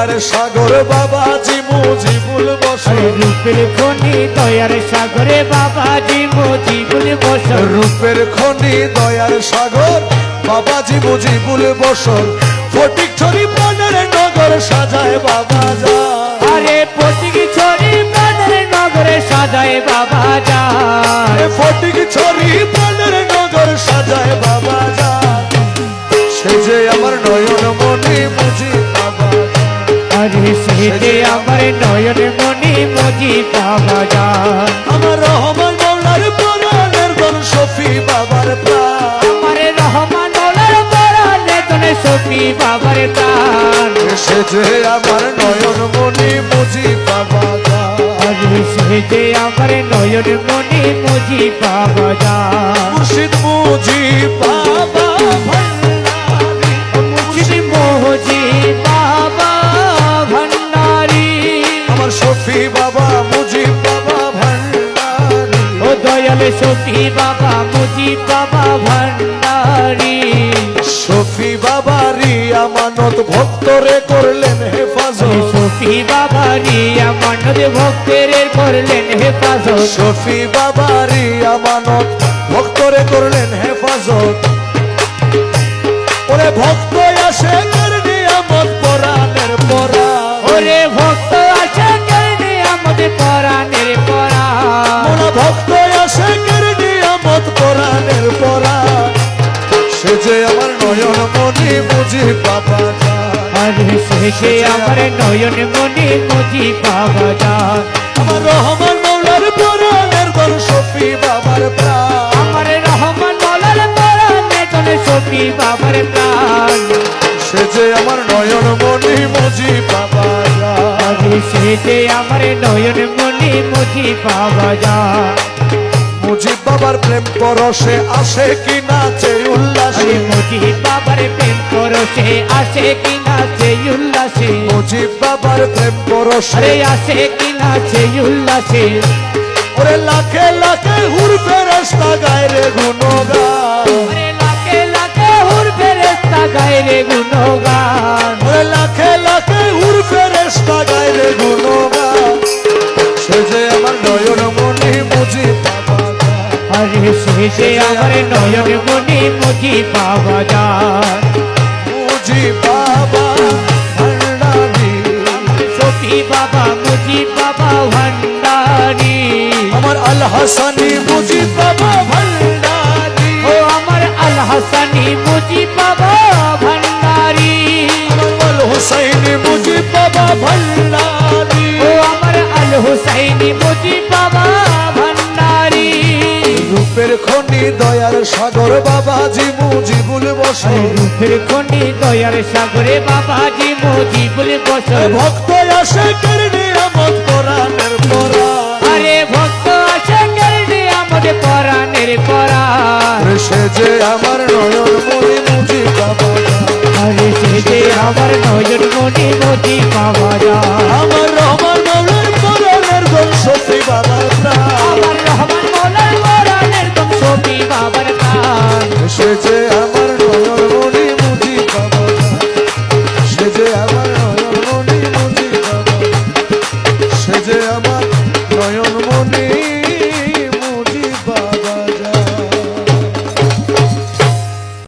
দয়ার সাগর বাবাজি মুজিবুল বসর রূপের খনি দয়ার সাগরে বাবাজি মুজিবুল বসর রূপের খনি দয়ার সাগর বাবাজি মুজিবুল বসর ফটিক ছড়ি প্রাণের নগর সাজায় বাবা যা আরে ফটিক ছড়ি প্রাণের নগরে সাজায় বাবা যায় ফটিক ছড়ি প্রাণের নগর সাজায় বাবা যা সে যে আমার নয়ন মনি মুজি বাবা আরে সে যে আমার নয়ন মনি মুজি বাবা যায় আমার রহমান মৌলার পরাণের ধন শফি বাবার প্রাণ আমার রহমান ওলার পরাণে তনে সফি বাবার প্রাণ সে যে আমার নয়ন মনি মুজি বাবা যা আরে সে যে আমার নয়ন মনি মুজি বাবা যায় মুর্শিদ মুজি বাবা ভান্ডারি মুর্শিদ মোহজি বাবা ভান্ডারি আমার শফি বাবা মুজি বাবা ভান্ডারি ও দয়াল সফি বাবা মুজি বাবা ভান্ডারি শফি বাবারি আমানত ভক্তরে করলেন হেফাজত সফি বাবা রিয়া মানব ভক্তের করলেন হেফাজত শফি বাবারি আমানত ভক্তরে করলেন হেফাজত ওরে ভক্ত আসে নিয়ামত পরাণের পরা ওরে ভক্ত আছে কেনে আমাদের পরাণের পরা মোরা ভক্ত আসে নিয়ামত পরাণের পরা সে যে আমার নয়ন মনি বুঝি বাবা যায় আরে সে আমার নয়ন মনি মুজি বাবা যায় আমার রহমান মৌলার পরাণের ধন শফি বাবার প্রাণ আমার রহমান মৌলার পরাণে তনে সফি বাবার প্রাণ সে যে আমার নয়ন মনি মুজি বাবা যায় আরে সে যে আমার নয়ন মনি মুজি বাবা যায় মুজিব বাবার প্রেম পরশে আসে কি নাচে উল্লাসে আরে মুজি বাবার প্রেম পরশে আসে কি নাচে উল্লাসে মুজিব বাবার প্রেম পরশে আরে আসে কি নাচে উল্লাসে ওরে লাখে লাখে হুর ফেরেশতা গায় রে গুণগান ওরে লাখে লাখে হুর ফেরেশতা গায় রে গুণগান ওরে লাখে লাখে হুর ফেরেশতা গায় রে গুণগান সে যে আমার নয়ন মনি মুজিব বাবা যায় আরে সে যে আমার নয়ন মনি মুজি বাবা যায় মুজিব বাবা ভান্ডারি সফি বাবা মুজি বাবা ভান্ডারি আমার আল হাসানি মুজিব বাবা ভান্ডারি ও আমার আল হাসানি মুজি বাবা ভান্ডারি আমার আল হুসাইনি মুজিব বাবা ভান্ডারি ও আমার আল হুসাইনি মুজি বাবা ভান্ডারি রূপের খনি দয়ার সাগর বাবাজি মুজিবুল বসর রূপের খনি দয়ার সাগরে বাবাজি মুজিবুল বসর ভক্ত আসে নিয়ামত পরাণের পরা আরে ভক্ত আছে কেনে আমাদের পরাণের পরাণ সে যে আমার নয়ন মনি মুজিব বাবা যায় আরে সে যে আমার নয়ন মনি মুজি বাবা যায়